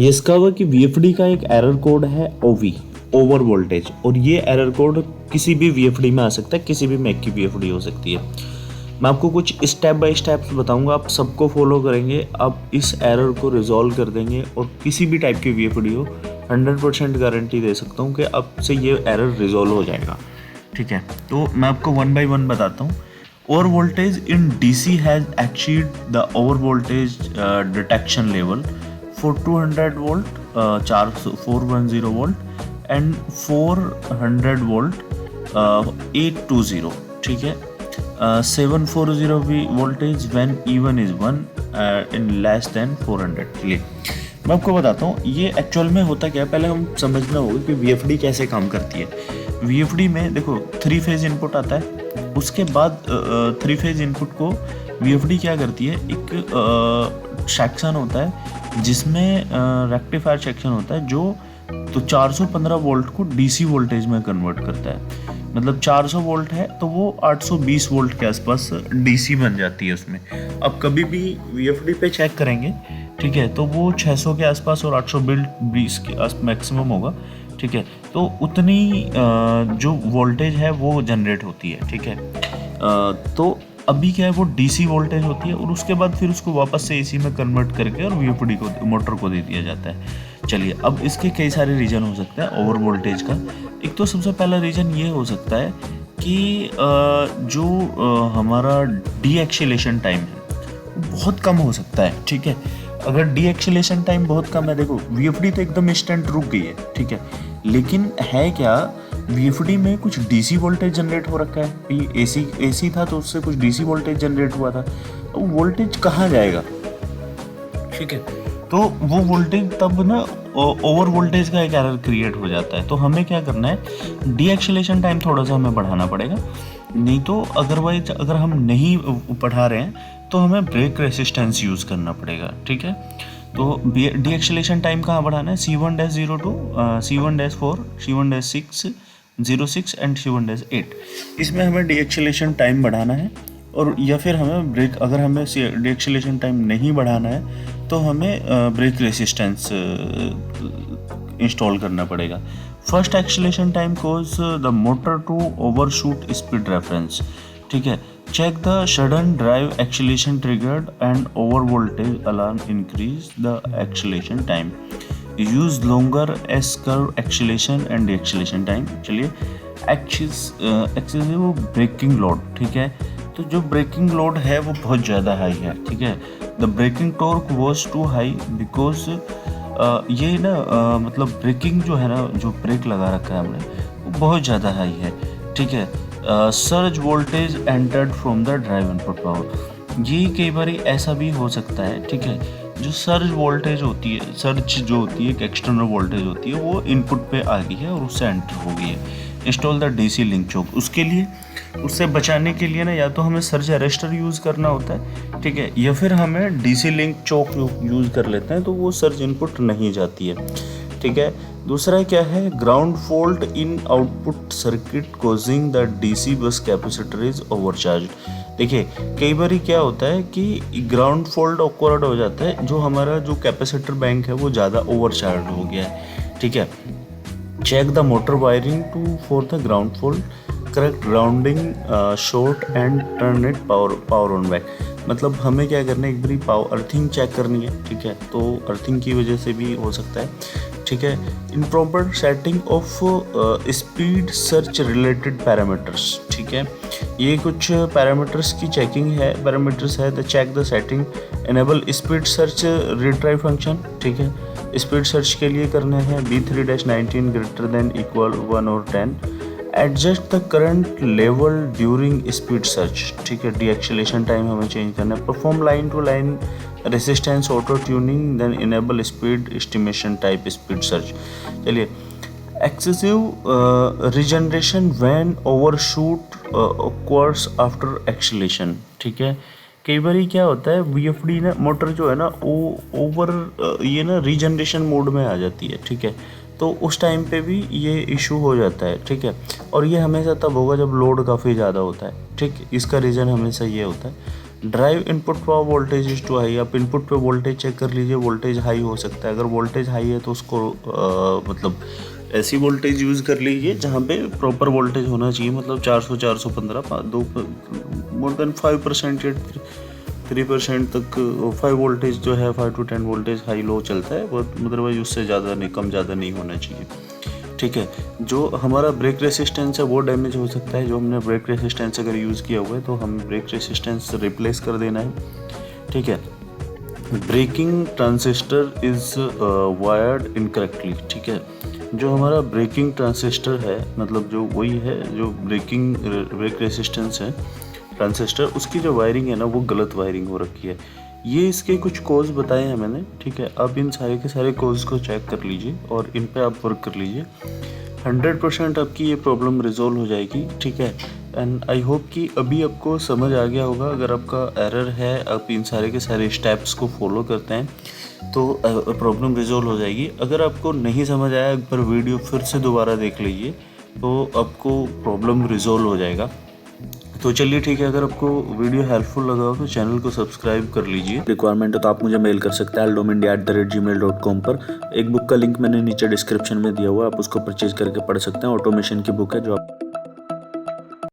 ये इसका हुआ कि वीएफडी का एक एरर कोड है ओवी, ओवर वोल्टेज, और ये एरर कोड किसी भी वीएफडी में आ सकता है, किसी भी मैक की वीएफडी हो सकती है। मैं आपको कुछ स्टेप बाय स्टेप्स बताऊंगा, आप सबको फॉलो करेंगे, आप इस एरर को रिजॉल्व कर देंगे और किसी भी टाइप की वीएफडी हो 100% गारंटी दे सकता हूँ कि आपसे ये एरर रिजॉल्व हो जाएगा। ठीक है, तो मैं आपको 1 by 1 बताता हूँ। Over voltage in DC has achieved the over voltage detection level for 200 volt, 410 volt and 400 volt, 820, ठीक है। 740 voltage when even is 1 in less than 400। चलिए मैं आपको बताता हूँ ये एक्चुअल में होता क्या है। पहले हम समझना होगा कि वीएफडी कैसे काम करती है। वीएफडी में देखो 3 फेज इनपुट आता है, उसके बाद 3 फेज इनपुट को वीएफडी क्या करती है, एक सेक्शन होता है जिसमें रेक्टिफायर सेक्शन होता है जो तो 415 वोल्ट को डीसी वोल्टेज में कन्वर्ट करता है। मतलब 400 वोल्ट है तो वो 820 वोल्ट के आसपास डीसी बन जाती है उसमें। अब कभी भी वीएफडी पे चेक करेंगे, ठीक है, तो वो 600 के आसपास और 820 के आस मैक्सिमम होगा। ठीक है, तो उतनी जो वोल्टेज है वो जनरेट होती है। ठीक है, तो अभी क्या है वो डीसी वोल्टेज होती है और उसके बाद फिर उसको वापस से एसी में कन्वर्ट करके और वीएफडी को मोटर को दे दिया जाता है। चलिए, अब इसके कई सारे रीजन हो सकते हैं ओवर वोल्टेज का। एक तो सबसे पहला रीजन ये हो सकता है कि जो हमारा डीएक्सीलेशन टाइम है वो बहुत कम हो सकता है। ठीक है, अगर डीएक्सीलेशन टाइम बहुत कम है, देखो वीएफडी तो एकदम इंस्टेंट रुक गई है, ठीक है, लेकिन है क्या वीएफडी में कुछ डीसी वोल्टेज जनरेट हो रखा है। ये एसी था तो उससे कुछ डीसी वोल्टेज जनरेट हुआ था, तो वोल्टेज कहाँ जाएगा? ठीक है, तो वो वोल्टेज तब ना ओवर वोल्टेज का एक एरर क्रिएट हो जाता है। तो हमें क्या करना है, डीएक्सीलेशन टाइम थोड़ा सा हमें बढ़ाना पड़ेगा, नहीं तो अदरवाइज अगर हम नहीं बढ़ा रहे हैं तो हमें ब्रेक रेसिस्टेंस यूज़ करना पड़ेगा। ठीक है, तो डीएक्सीलेशन टाइम कहाँ बढ़ाना है, C1-02, C1-4, C1-6, 06 and C1-8, इसमें हमें डीएक्सीलेशन टाइम बढ़ाना है। और या फिर हमें ब्रेक, अगर हमें डीएक्सीलेशन टाइम नहीं बढ़ाना है तो हमें ब्रेक रेसिस्टेंस इंस्टॉल करना पड़ेगा। First acceleration time cause the motor to overshoot speed reference. ठीक है, check the sudden drive acceleration triggered and over voltage alarm increase the acceleration time, use longer S curve acceleration and deceleration time। चलिए, excessive braking load, ठीक है, तो जो breaking load है वो बहुत ज़्यादा हाई है। ठीक है, the braking torque was too high because ये ना मतलब ब्रेकिंग जो है ना, जो ब्रेक लगा रखा है हमने वो बहुत ज़्यादा हाई है। ठीक है, surge voltage entered from the drive input power, ये कई बार ऐसा भी हो सकता है। ठीक है, जो सर्ज वोल्टेज होती है, सर्ज जो होती है एक एक्सटर्नल वोल्टेज होती है, वो इनपुट पे आ गई है और उससे एंटर हो गई है। इंस्टॉल द डीसी लिंक चोक, उसके लिए उससे बचाने के लिए ना या तो हमें सर्ज अरेस्टर यूज़ करना होता है, ठीक है, या फिर हमें डीसी लिंक चोक यूज़ कर लेते हैं तो वो सर्ज इनपुट नहीं जाती है। ठीक है, दूसरा क्या है, ground fault in output circuit causing the DC bus capacitor is overcharge. देखिए, कई बार क्या होता है कि ग्राउंड फॉल्ट ऑकवर्ड हो जाता है, जो हमारा जो कैपेसिटर बैंक है वो ज़्यादा ओवरचार्ज हो गया है। ठीक है, check the motor wiring to for the ground fault, correct grounding short and turn it power on back. मतलब हमें क्या करना है, एक बारी पावर अर्थिंग चेक करनी है। ठीक है, तो अर्थिंग की वजह से भी हो सकता है। ठीक है, improper setting of speed search related parameters. ठीक है, ये कुछ पैरामीटर्स की चेकिंग है, पैरामीटर्स है, the check the setting, enable speed search retry function. ठीक है, स्पीड सर्च के लिए करना है B3-19 ग्रेटर देन इक्वल 1 और 10, adjust the current level during speed search. ठीक है, डीएक्सीलेशन टाइम हमें चेंज करना है, perform line to line resistance auto tuning, then enable speed estimation type speed search. चलिए, excessive regeneration when overshoot occurs after acceleration. ठीक है, कई बार क्या होता है वीएफडी ना मोटर जो है ना वो ओवर ये ना रीजनरेशन मोड में आ जाती है। ठीक है, तो उस टाइम पे भी ये इशू हो जाता है। ठीक है, और ये हमेशा तब होगा जब लोड काफ़ी ज़्यादा होता है। ठीक, इसका रीज़न हमेशा ये होता है। Drive input power voltage is too high, आप इनपुट पे वोल्टेज चेक कर लीजिए, वोल्टेज हाई हो सकता है। अगर वोल्टेज हाई है तो उसको मतलब ऐसी वोल्टेज यूज़ कर लीजिए जहाँ पे प्रॉपर वोल्टेज होना चाहिए, मतलब 400 415 दो मोर देन 5% या 3% तक 5 वोल्टेज जो है 5 to 10 वोल्टेज हाई लो चलता है, वो अदरवाइज उससे ज़्यादा नहीं, कम ज़्यादा नहीं होना चाहिए। ठीक है, जो हमारा ब्रेक रेसिस्टेंस है वो डैमेज हो सकता है। जो हमने ब्रेक रेसिस्टेंस अगर यूज़ किया हुआ है तो हमें ब्रेक रेसिस्टेंस रिप्लेस कर देना है। ठीक है, braking transistor is wired incorrectly. ठीक है, जो हमारा ब्रेकिंग ट्रांजिस्टर है, मतलब जो वही है जो ब्रेक रेसिस्टेंस है ट्रांजिस्टर, उसकी जो वायरिंग है ना वो गलत वायरिंग हो रखी है। ये इसके कुछ कोज बताए हैं मैंने। ठीक है, आप इन सारे के सारे कोज को चेक कर लीजिए और इन पे आप वर्क कर लीजिए। 100% आपकी ये प्रॉब्लम रिजॉल्व हो जाएगी। ठीक है, एंड आई होप कि अभी आपको समझ आ गया होगा। अगर आपका एरर है, आप इन सारे के सारे स्टेप्स को फॉलो करते हैं तो प्रॉब्लम रिजॉल्व हो जाएगी। अगर आपको नहीं समझ आया, एक बार वीडियो फिर से दोबारा देख लीजिए तो आपको प्रॉब्लम रिजॉल्व हो जाएगा। तो चलिए ठीक है, अगर आपको वीडियो हेल्पफुल लगा हो तो चैनल को सब्सक्राइब कर लीजिए। रिक्वायरमेंट है तो आप मुझे मेल कर सकते हैं aldomindia@gmail.com पर। एक बुक का लिंक मैंने नीचे डिस्क्रिप्शन में दिया हुआ है, आप उसको परचेज करके पढ़ सकते हैं। ऑटोमेशन की बुक है जो आप